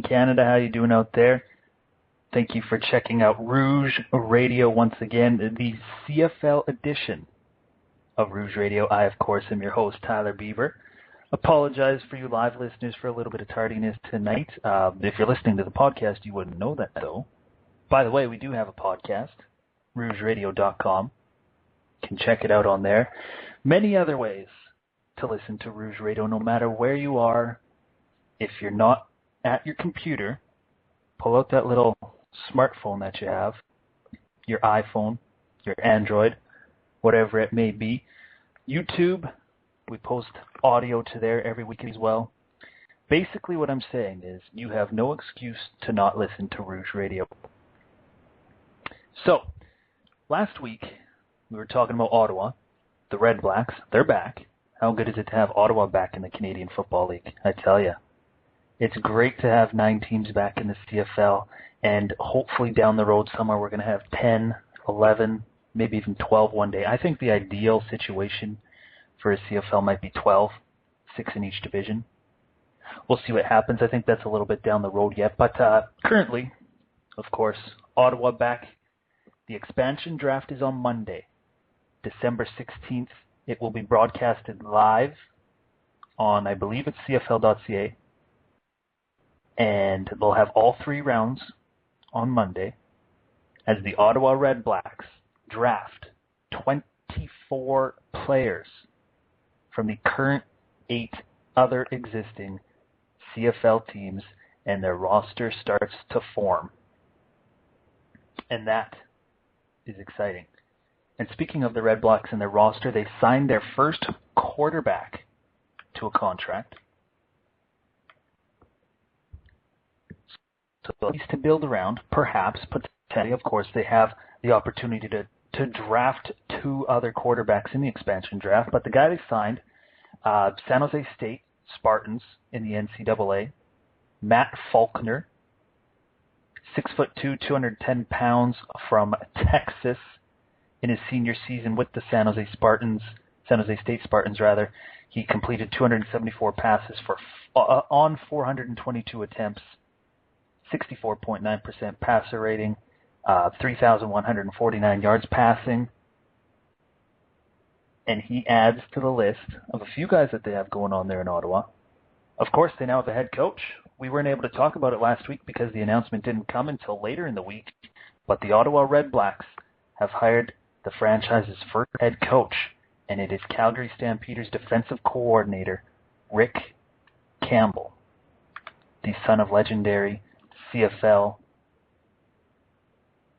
Canada. How you doing out there? Thank you for checking out Rouge Radio once again, the CFL edition of Rouge Radio. I, of course, am your host, Tyler Bieber. Apologize for you live listeners for a little bit of tardiness tonight. If you're listening to the podcast, you wouldn't know that, though. By the way, we do have a podcast, rougeradio.com. You can check it out on there. Many other ways to listen to Rouge Radio, no matter where you are. If you're not at your computer, pull out that little smartphone that you have, your iPhone, your Android, whatever it may be. YouTube, we post audio to there every week as well. Basically what I'm saying is you have no excuse to not listen to Rouge Radio. So, last week we were talking about Ottawa, the RedBlacks. They're back. How good is it to have Ottawa back in the Canadian Football League? I tell you. It's great to have 9 teams back in the CFL, and hopefully down the road somewhere we're going to have 10, 11, maybe even 12 one day. I think the ideal situation for a CFL might be 12, 6 in each division. We'll see what happens. I think that's a little bit down the road yet. But currently, of course, Ottawa back. The expansion draft is on Monday, December 16th. It will be broadcasted live on, I believe it's CFL.ca. And they'll have all 3 rounds on Monday as the Ottawa RedBlacks draft 24 players from the current 8 other existing CFL teams, and their roster starts to form. And that is exciting. And speaking of the RedBlacks and their roster, they signed their first quarterback to a contract. So at least to build around, perhaps, potentially, of course, they have the opportunity to draft 2 other quarterbacks in the expansion draft. But the guy they signed, San Jose State Spartans in the NCAA, Matt Faulkner, 6'2", 210 pounds, from Texas, in his senior season with the San Jose State Spartans. He completed 274 passes on 422 attempts. 64.9% passer rating, 3,149 yards passing. And he adds to the list of a few guys that they have going on there in Ottawa. Of course, they now have a head coach. We weren't able to talk about it last week because the announcement didn't come until later in the week. But the Ottawa RedBlacks have hired the franchise's first head coach, and it is Calgary Stampeders defensive coordinator, Rick Campbell, the son of legendary CFL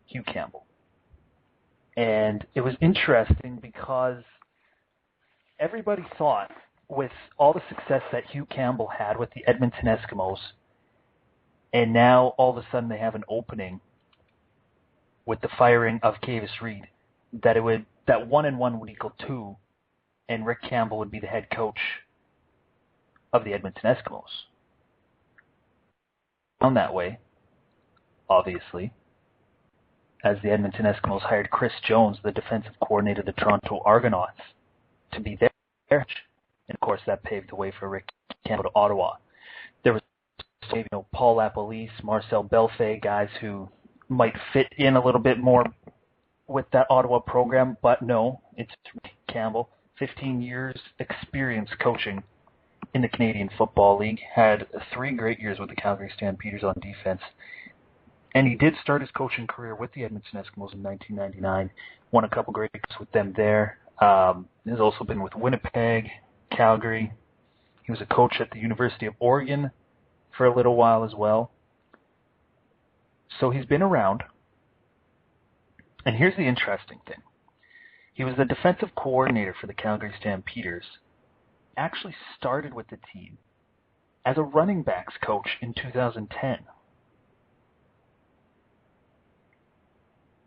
Hugh Campbell. And it was interesting because everybody thought, with all the success that Hugh Campbell had with the Edmonton Eskimos, and now all of a sudden they have an opening with the firing of Kavis Reed, that 1 and 1 would equal 2, and Rick Campbell would be the head coach of the Edmonton Eskimos. On that way, obviously, as the Edmonton Eskimos hired Chris Jones, the defensive coordinator of the Toronto Argonauts, to be their coach. And of course, that paved the way for Rick Campbell to Ottawa. There was Paul LaPolice, Marcel Belfay, guys who might fit in a little bit more with that Ottawa program, but no, it's Rick Campbell. 15 years experience coaching in the Canadian Football League, had 3 great years with the Calgary Stampeders on defense. And he did start his coaching career with the Edmonton Eskimos in 1999, won a couple great games with them there. He's also been with Winnipeg, Calgary. He was a coach at the University of Oregon for a little while as well. So he's been around. And here's the interesting thing. He was the defensive coordinator for the Calgary Stampeders. Actually started with the team as a running backs coach in 2010.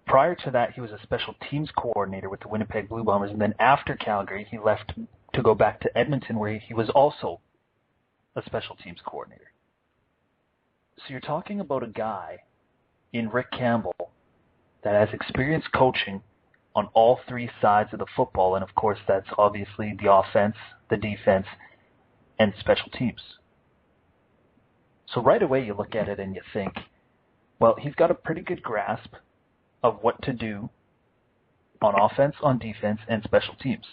Prior to that, he was a special teams coordinator with the Winnipeg Blue Bombers, and then after Calgary, he left to go back to Edmonton, where he was also a special teams coordinator. So you're talking about a guy in Rick Campbell that has experience coaching on all 3 sides of the football, and of course that's obviously the offense, the defense, and special teams. So right away you look at it and you think, well, he's got a pretty good grasp of what to do on offense, on defense, and special teams.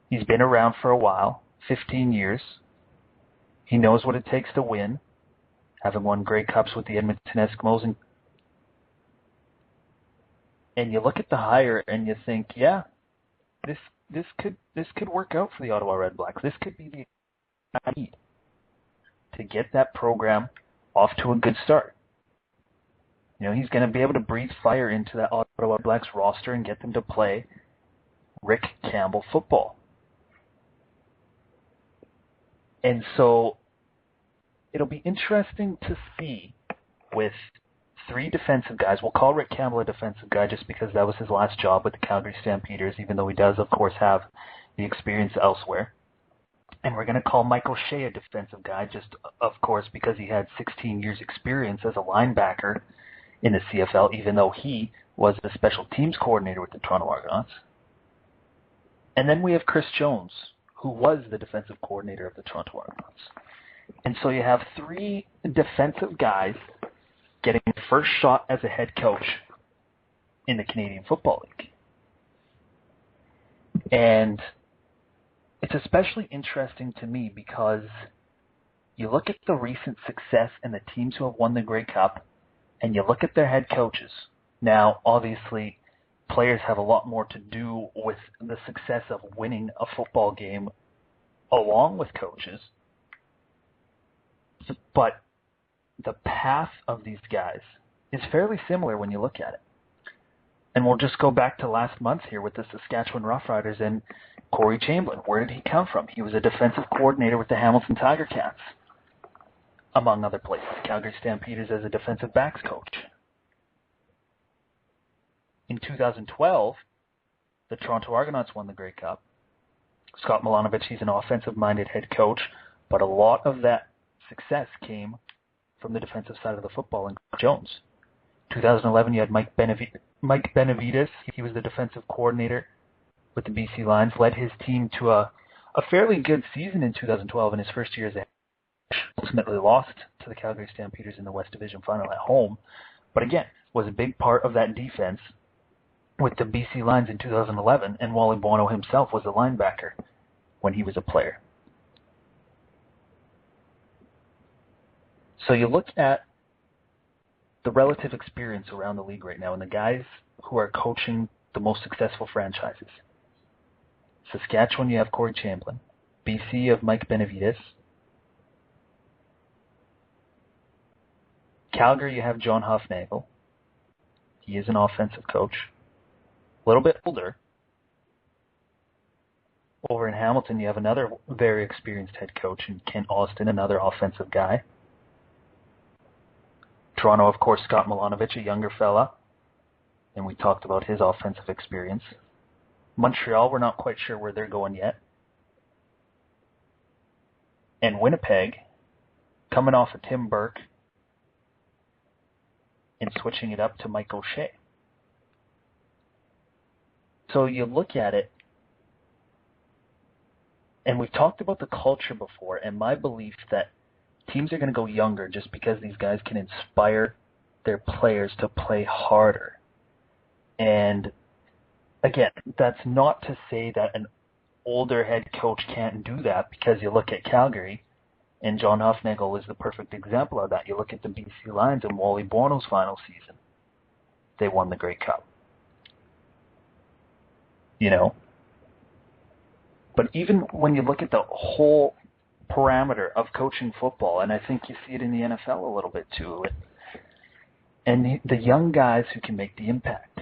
He's been around for a while, 15 years. He knows what it takes to win, having won Grey Cups with the Edmonton Eskimos. And you look at the hire and you think, yeah, this could work out for the Ottawa RedBlacks. This could be the I need to get that program off to a good start. You know, he's going to be able to breathe fire into that Ottawa RedBlacks roster and get them to play Rick Campbell football. And so it'll be interesting to see with three defensive guys. We'll call Rick Campbell a defensive guy just because that was his last job with the Calgary Stampeders, even though he does, of course, have the experience elsewhere. And we're going to call Mike O'Shea a defensive guy just, of course, because he had 16 years experience as a linebacker in the CFL, even though he was the special teams coordinator with the Toronto Argonauts. And then we have Chris Jones, who was the defensive coordinator of the Toronto Argonauts. And so you have three defensive guys getting the first shot as a head coach in the Canadian Football League. And it's especially interesting to me because you look at the recent success and the teams who have won the Grey Cup, and you look at their head coaches. Now, obviously, players have a lot more to do with the success of winning a football game along with coaches. But the path of these guys is fairly similar when you look at it. And we'll just go back to last month here with the Saskatchewan Roughriders and Corey Chamberlain. Where did he come from? He was a defensive coordinator with the Hamilton Tiger Cats, among other places. Calgary Stampeders as a defensive backs coach. In 2012, the Toronto Argonauts won the Grey Cup. Scott Milanovic, he's an offensive-minded head coach, but a lot of that success came from the defensive side of the football in Jones. 2011, you had Mike Benavides. He was the defensive coordinator with the BC Lions, led his team to a fairly good season in 2012 in his first year as a head coach. Ultimately lost to the Calgary Stampeders in the West Division final at home, but again, was a big part of that defense with the BC Lions in 2011, and Wally Bono himself was a linebacker when he was a player. So you look at the relative experience around the league right now and the guys who are coaching the most successful franchises. Saskatchewan, you have Corey Chamberlain. BC, you have Mike Benavides. Calgary, you have John Hufnagel. He is an offensive coach. A little bit older. Over in Hamilton, you have another very experienced head coach in Kent Austin, another offensive guy. Toronto, of course, Scott Milanovic, a younger fella, and we talked about his offensive experience. Montreal, we're not quite sure where they're going yet. And Winnipeg, coming off of Tim Burke and switching it up to Mike O'Shea. So you look at it, and we've talked about the culture before, and my belief that teams are going to go younger just because these guys can inspire their players to play harder. And again, that's not to say that an older head coach can't do that, because you look at Calgary, and John Hufnagel is the perfect example of that. You look at the BC Lions and Wally Bono's final season. They won the Grey Cup. You know? But even when you look at the whole parameter of coaching football, and I think you see it in the NFL a little bit too, and the young guys who can make the impact.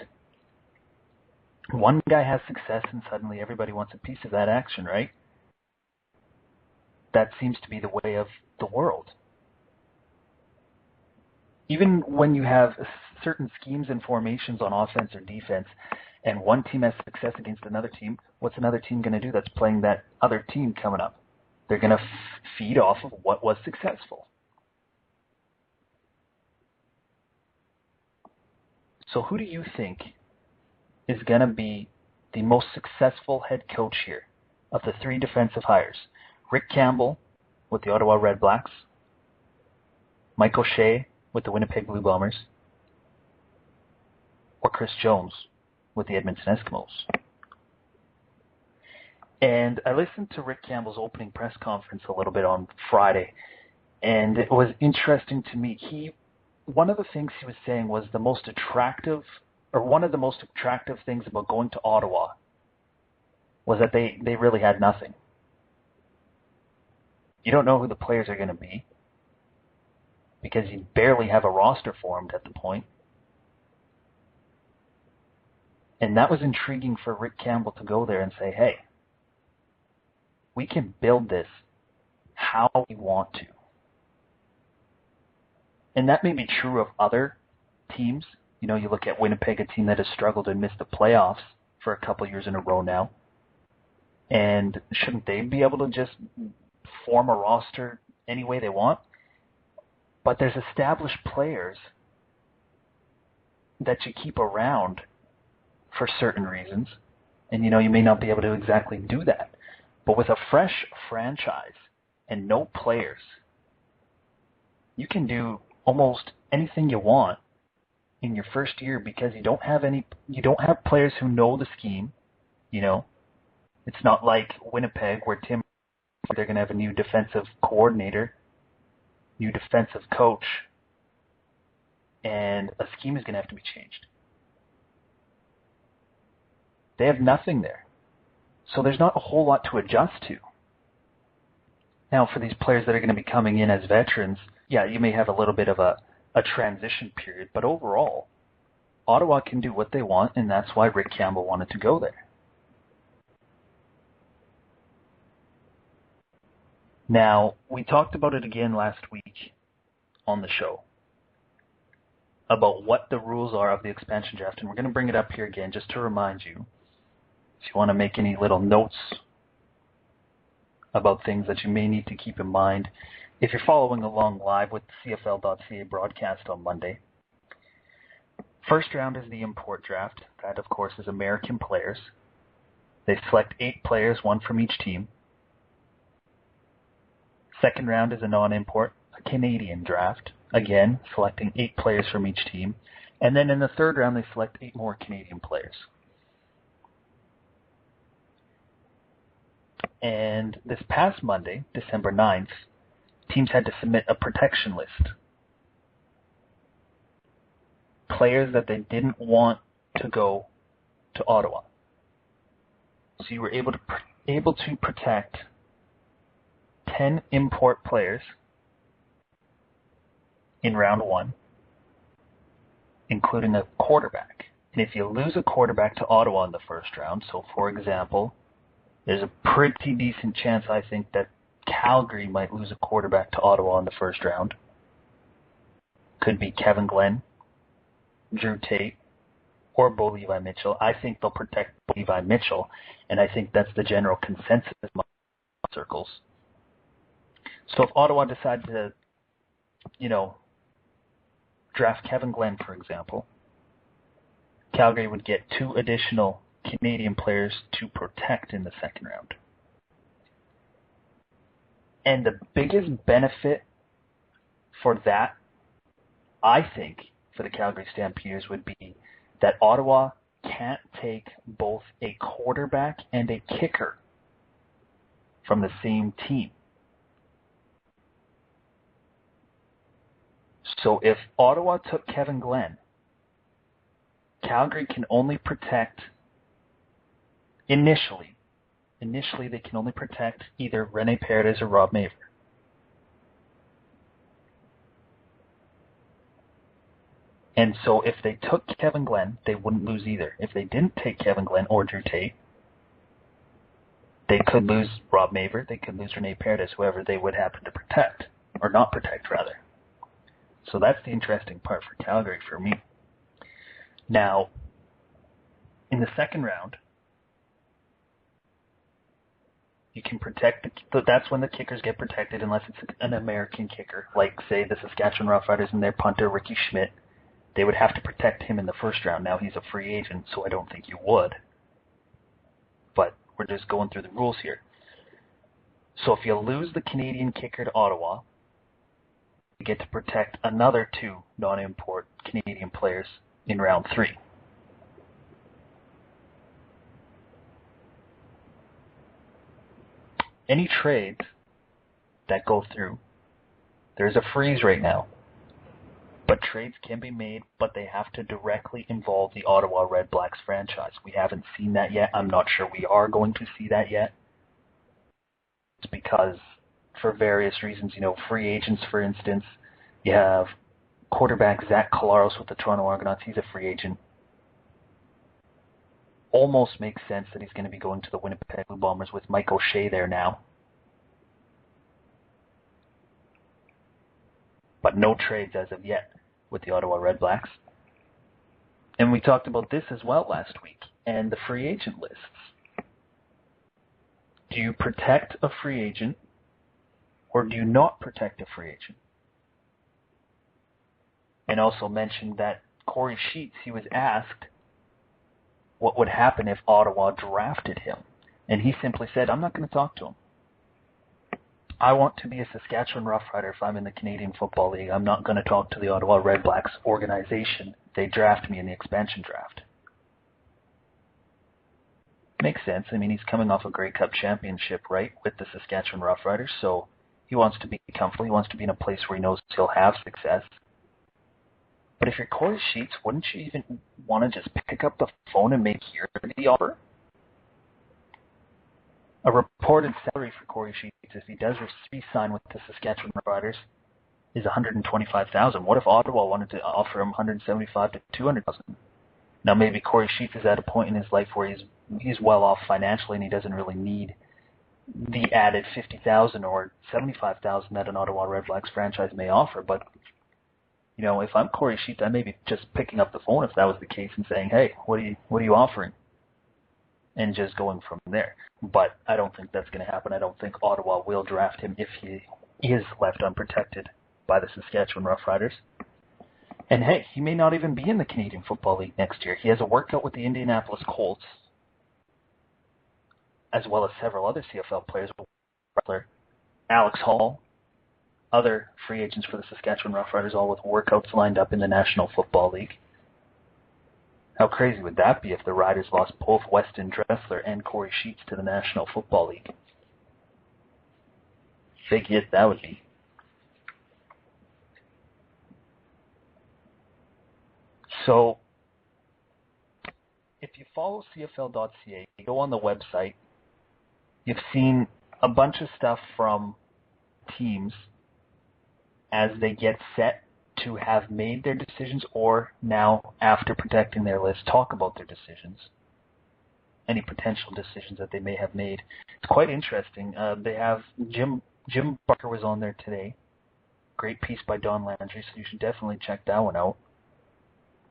One guy has success and suddenly everybody wants a piece of that action, right? That seems to be the way of the world. Even when you have certain schemes and formations on offense or defense, and one team has success against another team, what's another team going to do that's playing that other team coming up? They're going to feed off of what was successful. So who do you think is going to be the most successful head coach here of the three defensive hires? Rick Campbell with the Ottawa RedBlacks, Mike O'Shea with the Winnipeg Blue Bombers, or Chris Jones with the Edmonton Eskimos. And I listened to Rick Campbell's opening press conference a little bit on Friday, and it was interesting to me. One of the things he was saying was one of the most attractive things about going to Ottawa was that they really had nothing. You don't know who the players are going to be because you barely have a roster formed at the point. And that was intriguing for Rick Campbell to go there and say, hey, we can build this how we want to. And that may be true of other teams. You know, you look at Winnipeg, a team that has struggled and missed the playoffs for a couple years in a row now. And shouldn't they be able to just form a roster any way they want? But there's established players that you keep around for certain reasons. And, you know, you may not be able to exactly do that. But with a fresh franchise and no players, you can do almost anything you want in your first year because you don't have players who know the scheme. You know, it's not like Winnipeg where they're going to have a new defensive coordinator, new defensive coach, and a scheme is going to have to be changed. They have nothing there. So there's not a whole lot to adjust to. Now, for these players that are going to be coming in as veterans, yeah, you may have a little bit of a transition period, but overall, Ottawa can do what they want, and that's why Rick Campbell wanted to go there. Now, we talked about it again last week on the show, about what the rules are of the expansion draft, and we're going to bring it up here again just to remind you, if you want to make any little notes about things that you may need to keep in mind, if you're following along live with the CFL.ca broadcast on Monday. First round is the import draft. That, of course, is American players. They select 8 players, 1 from each team. Second round is a non-import, a Canadian draft. Again, selecting 8 players from each team. And then in the third round, they select 8 more Canadian players. And this past Monday, December 9th, teams had to submit a protection list. Players that they didn't want to go to Ottawa. So you were able to protect 10 import players in round 1, including a quarterback. And if you lose a quarterback to Ottawa in the first round, so for example, there's a pretty decent chance, I think, that Calgary might lose a quarterback to Ottawa in the first round. Could be Kevin Glenn, Drew Tate, or Bo Levi Mitchell. I think they'll protect Bo Levi Mitchell, and I think that's the general consensus among circles. So if Ottawa decided to, draft Kevin Glenn, for example, Calgary would get 2 additional Canadian players to protect in the second round. And the biggest benefit for that, I think, for the Calgary Stampeders would be that Ottawa can't take both a quarterback and a kicker from the same team. So if Ottawa took Kevin Glenn, Calgary can only protect initially they can only protect either Rene Paredes or Rob Maver. And so if they took Kevin Glenn, they wouldn't lose either. If they didn't take Kevin Glenn or Drew Tate, they could lose Rob Maver, they could lose Rene Paredes, whoever they would happen to protect, or not protect, rather. So that's the interesting part for Calgary for me. Now, in the second round, you can protect, that's when the kickers get protected unless it's an American kicker, like, say, the Saskatchewan Roughriders and their punter, Ricky Schmidt. They would have to protect him in the first round. Now he's a free agent, so I don't think you would. But we're just going through the rules here. So if you lose the Canadian kicker to Ottawa, get to protect another 2 non-import Canadian players in round 3. Any trades that go through, there's a freeze right now. But trades can be made, but they have to directly involve the Ottawa RedBlacks franchise. We haven't seen that yet. I'm not sure we are going to see that yet. It's because, for various reasons, free agents, for instance, you have quarterback Zach Collaros with the Toronto Argonauts. He's a free agent. Almost makes sense that he's going to be going to the Winnipeg Blue Bombers with Mike O'Shea there now. But no trades as of yet with the Ottawa RedBlacks. And we talked about this as well last week, and the free agent lists. Do you protect a free agent, or do you not protect a free agent? And also mentioned that Corey Sheets, he was asked what would happen if Ottawa drafted him. And he simply said, I'm not going to talk to him. I want to be a Saskatchewan Roughrider if I'm in the Canadian Football League. I'm not going to talk to the Ottawa RedBlacks organization. They draft me in the expansion draft. Makes sense. I mean, he's coming off a Grey Cup championship, right, with the Saskatchewan Roughriders, so he wants to be comfortable. He wants to be in a place where he knows he'll have success. But if you're Corey Sheets, wouldn't you even want to just pick up the phone and make your the offer? A reported salary for Corey Sheets, if he does re-sign with the Saskatchewan Roughriders, is $125,000. What if Ottawa wanted to offer him $175,000 to $200,000? Now maybe Corey Sheets is at a point in his life where he's well off financially and he doesn't really need the added $50,000 or $75,000 that an Ottawa RedBlacks franchise may offer. But if I'm Corey Sheets, I may be just picking up the phone if that was the case and saying, "Hey, what are you offering?" and just going from there. But I don't think that's going to happen. I don't think Ottawa will draft him if he is left unprotected by the Saskatchewan Roughriders. And hey, he may not even be in the Canadian Football League next year. He has a workout with the Indianapolis Colts, as well as several other CFL players, Alex Hall, other free agents for the Saskatchewan Roughriders, all with workouts lined up in the National Football League. How crazy would that be if the Riders lost both Weston Dressler and Corey Sheets to the National Football League? Big hit that would be. So, if you follow CFL.ca, you go on the website, you've seen a bunch of stuff from teams as they get set to have made their decisions, or now, after protecting their list, talk about their decisions, any potential decisions that they may have made. It's quite interesting. They have Jim Barker was on there today. Great piece by Don Landry, so you should definitely check that one out.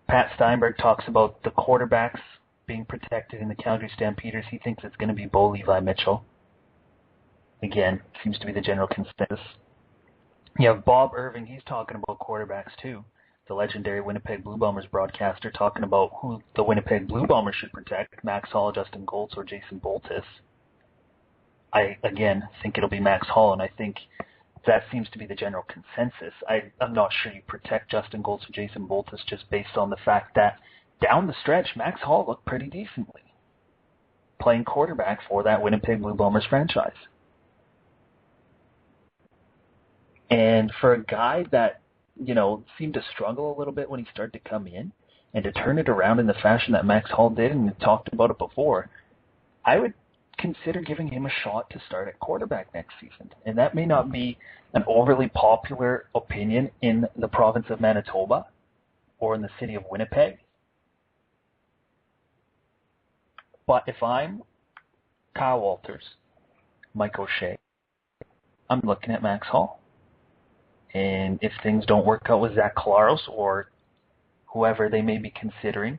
Pat Steinberg talks about the quarterbacks being protected in the Calgary Stampeders. He thinks it's going to be Bo Levi Mitchell. Again, seems to be the general consensus. You have Bob Irving, he's talking about quarterbacks too. The legendary Winnipeg Blue Bombers broadcaster talking about who the Winnipeg Blue Bombers should protect, Max Hall, Justin Goltz, or Jason Boltis. I, again, think it'll be Max Hall, and I think that seems to be the general consensus. I'm not sure you protect Justin Goltz or Jason Boltis just based on the fact that down the stretch, Max Hall looked pretty decently playing quarterback for that Winnipeg Blue Bombers franchise. And for a guy that, seemed to struggle a little bit when he started to come in, and to turn it around in the fashion that Max Hall did, and we talked about it before, I would consider giving him a shot to start at quarterback next season. And that may not be an overly popular opinion in the province of Manitoba or in the city of Winnipeg. But if I'm Kyle Walters, Mike O'Shea, I'm looking at Max Hall. And if things don't work out with Zach Collaros or whoever they may be considering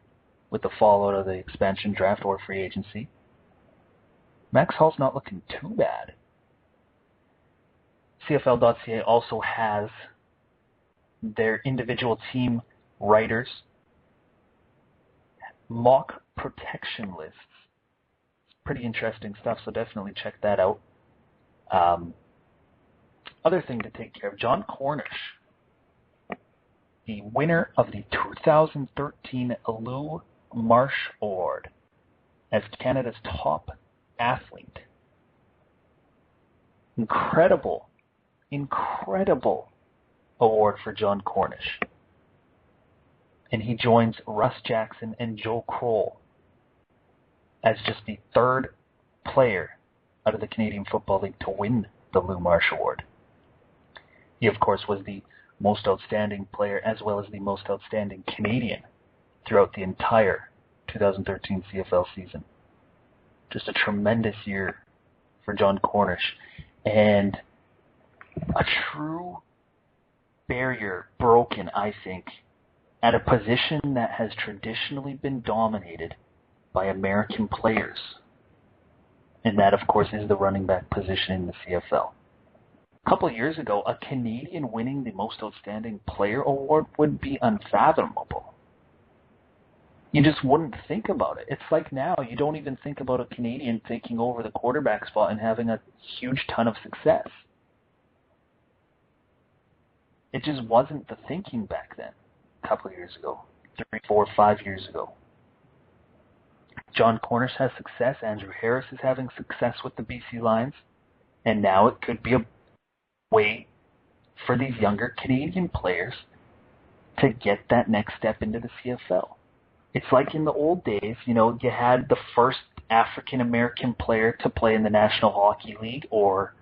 with the fallout of the expansion draft or free agency, Max Hall's not looking too bad. CFL.ca also has their individual team writers mock protection lists. It's pretty interesting stuff, so definitely check that out. Other thing to take care of, John Cornish the winner of the 2013 Lou Marsh Award as Canada's top athlete. Incredible award for John Cornish. And he joins Russ Jackson and Joe Kroll as just the third player out of the Canadian Football League to win the Lou Marsh Award. He, of course, was the most outstanding player as well as the most outstanding Canadian throughout the entire 2013 CFL season. Just a tremendous year for John Cornish, and a true barrier broken, I think, at a position that has traditionally been dominated by American players. And that, of course, is the running back position in the CFL. A couple of years ago, a Canadian winning the Most Outstanding Player award would be unfathomable. You just wouldn't think about it. It's like now, you don't even think about a Canadian taking over the quarterback spot and having a huge ton of success. It just wasn't the thinking back then, a couple of years ago, 3, 4, 5 years ago. John Cornish has success. Andrew Harris is having success with the BC Lions. And now it could be a way for these younger Canadian players to get that next step into the CFL. It's like in the old days, you had the first African-American player to play in the National Hockey League or,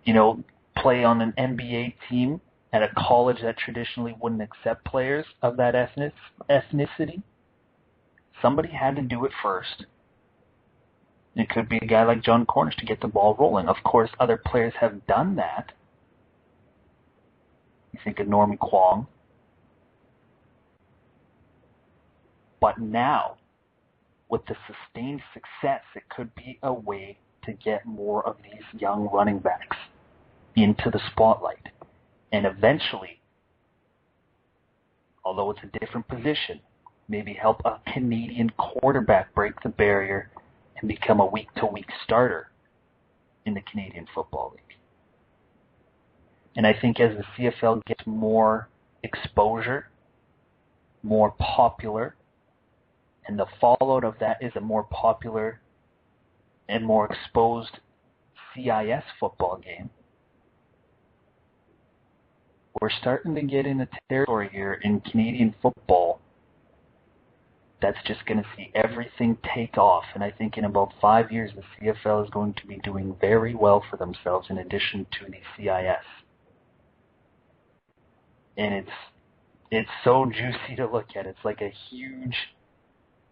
play on an NBA team at a college that traditionally wouldn't accept players of that ethnicity. Somebody had to do it first. It could be a guy like John Cornish to get the ball rolling. Of course, other players have done that. You think of Normie Kwong. But now, with the sustained success, it could be a way to get more of these young running backs into the spotlight. And eventually, although it's a different position, maybe help a Canadian quarterback break the barrier and become a week-to-week starter in the Canadian Football League. And I think as the CFL gets more exposure, more popular, and the fallout of that is a more popular and more exposed CIS football game, we're starting to get in a territory here in Canadian football that's just going to see everything take off. And I think in about 5 years, the CFL is going to be doing very well for themselves in addition to the CIS. And it's so juicy to look at. It's like a huge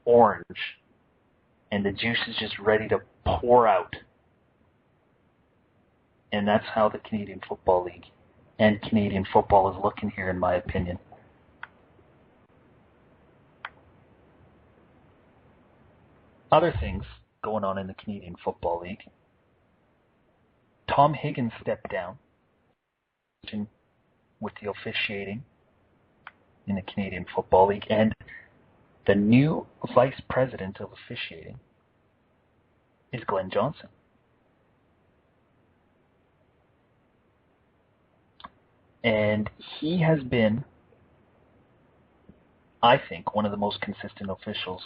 orange, and the juice is just ready to pour out. And that's how the Canadian Football League and Canadian football is looking here, in my opinion. Other things going on in the Canadian Football League. Tom Higgins stepped down with the officiating in the Canadian Football League, and the new vice president of officiating is Glenn Johnson. And he has been, I think, one of the most consistent officials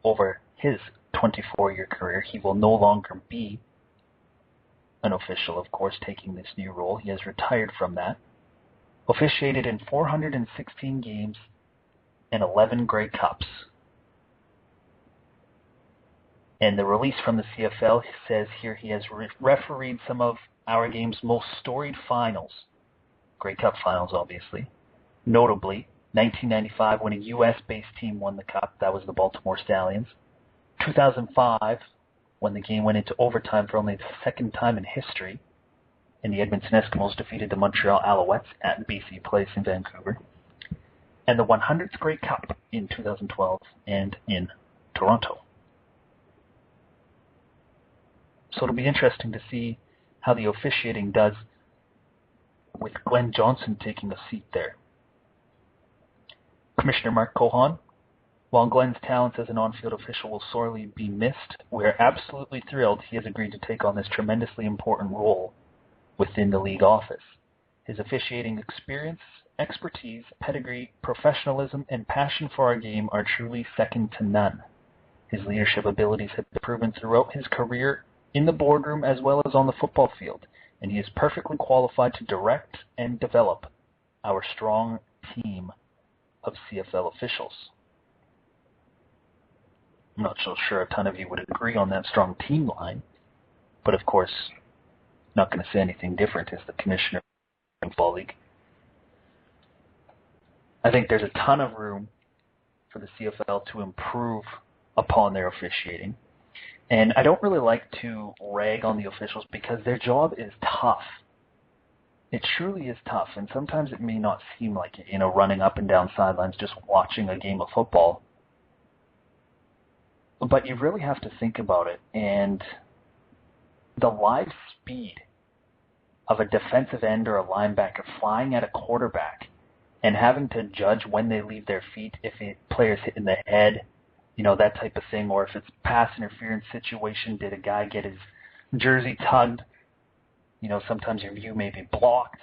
over his 24-year career. He will no longer be an official, of course, taking this new role. He has retired from that. Officiated in 416 games and 11 Grey Cups. And the release from the CFL says here he has refereed some of our game's most storied finals. Grey Cup finals, obviously. Notably, 1995 when a U.S.-based team won the Cup. That was the Baltimore Stallions. 2005 when the game went into overtime for only the second time in history, and the Edmonton Eskimos defeated the Montreal Alouettes at BC Place in Vancouver. And the 100th Grey Cup in 2012 and in Toronto. So it'll be interesting to see how the officiating does with Glenn Johnson taking a seat there. Commissioner Mark Cohan, while Glenn's talents as an on-field official will sorely be missed, we're absolutely thrilled he has agreed to take on this tremendously important role within the league office. His officiating experience, expertise, pedigree, professionalism, and passion for our game are truly second to none. His leadership abilities have been proven throughout his career in the boardroom as well as on the football field, and he is perfectly qualified to direct and develop our strong team of CFL officials. I'm not so sure a ton of you would agree on that strong team line, but of course, not going to say anything different as the commissioner of the Football League. I think there's a ton of room for the CFL to improve upon their officiating. And I don't really like to rag on the officials because their job is tough. It truly is tough, and sometimes it may not seem like it, running up and down sidelines just watching a game of football. But you really have to think about it, and the live speed of a defensive end or a linebacker flying at a quarterback and having to judge when they leave their feet, if a player's hit in the head, that type of thing, or if it's pass interference situation, did a guy get his jersey tugged? Sometimes your view may be blocked.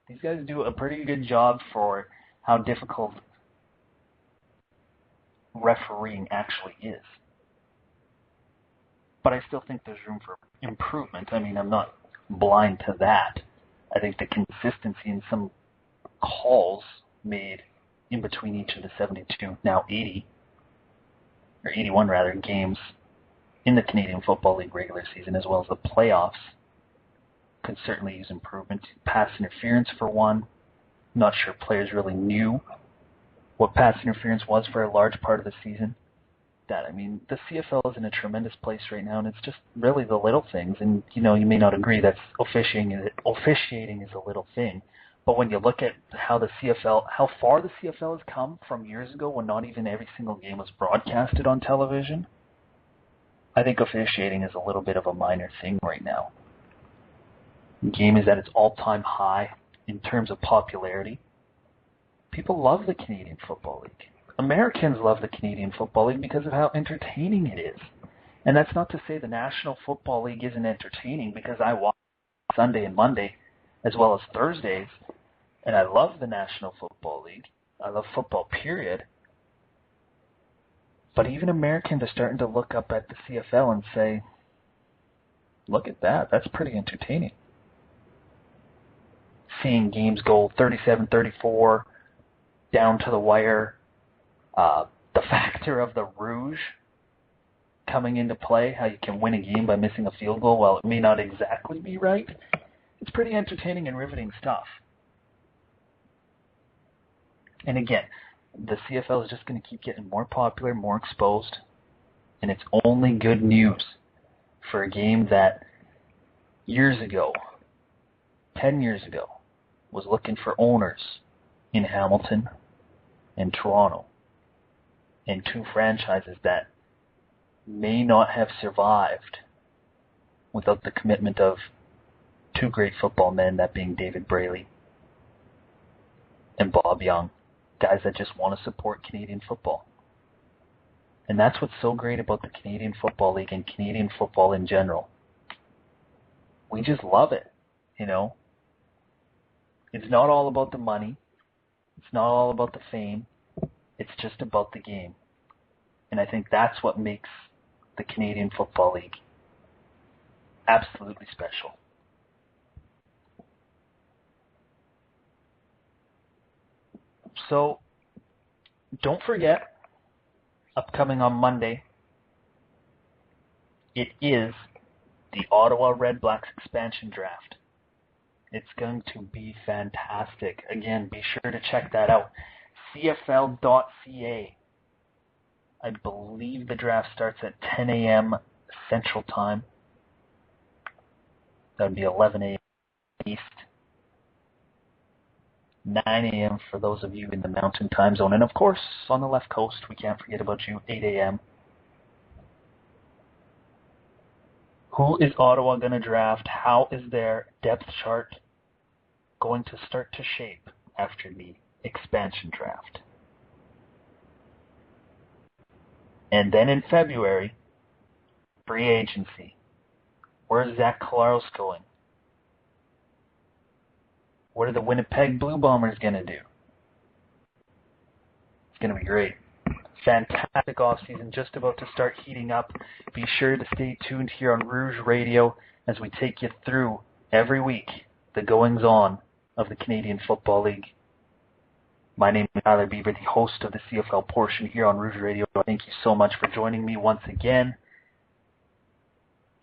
These guys do a pretty good job for how difficult refereeing actually is. But I still think there's room for improvement. I mean, I'm not blind to that. I think the consistency in some calls made in between each of the 72, now 80, or 81 rather, games in the Canadian Football League regular season as well as the playoffs could certainly use improvement. Pass interference for one. Not sure players really knew what pass interference was for a large part of the season. The CFL is in a tremendous place right now, and it's just really the little things. And, you may not agree that officiating is a little thing. But when you look at how far the CFL has come from years ago when not even every single game was broadcasted on television, I think officiating is a little bit of a minor thing right now. The game is at its all-time high in terms of popularity. People love the Canadian Football League. Americans love the Canadian Football League because of how entertaining it is. And that's not to say the National Football League isn't entertaining, because I watch Sunday and Monday as well as Thursdays, and I love the National Football League. I love football, period. But even Americans are starting to look up at the CFL and say, look at that, that's pretty entertaining. Seeing games go 37-34, down to the wire, the factor of the Rouge coming into play, how you can win a game by missing a field goal while it may not exactly be right. It's pretty entertaining and riveting stuff. And again, the CFL is just going to keep getting more popular, more exposed, and it's only good news for a game that years ago, 10 years ago, was looking for owners in Hamilton and Toronto, and two franchises that may not have survived without the commitment of two great football men, that being David Braley and Bob Young, guys that just want to support Canadian football. And that's what's so great about the Canadian Football League and Canadian football in general. We just love it, It's not all about the money. It's not all about the fame. It's just about the game. And I think that's what makes the Canadian Football League absolutely special. So, don't forget, upcoming on Monday, it is the Ottawa RedBlacks expansion draft. It's going to be fantastic. Again, be sure to check that out. CFL.ca. I believe the draft starts at 10 a.m. Central Time. That would be 11 a.m. East. 9 a.m. for those of you in the Mountain Time Zone. And of course, on the left coast, we can't forget about you, 8 a.m. Who is Ottawa going to draft? How is their depth chart going to start to shape after the expansion draft? And then in February, free agency. Where's Zach Collaros going? What are the Winnipeg Blue Bombers going to do? It's going to be great. Fantastic offseason, just about to start heating up. Be sure to stay tuned here on Rouge Radio as we take you through every week the goings-on of the Canadian Football League. My name is Tyler Beaver, the host of the CFL portion here on Rouge Radio. Thank you so much for joining me once again.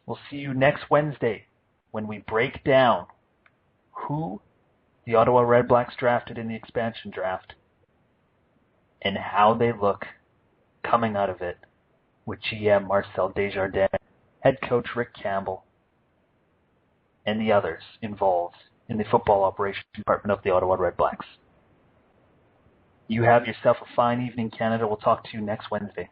We'll see you next Wednesday when we break down who the Ottawa RedBlacks drafted in the expansion draft and how they look coming out of it with GM Marcel Desjardins, head coach Rick Campbell, and the others involved in the football operations department of the Ottawa RedBlacks. You have yourself a fine evening, Canada. We'll talk to you next Wednesday.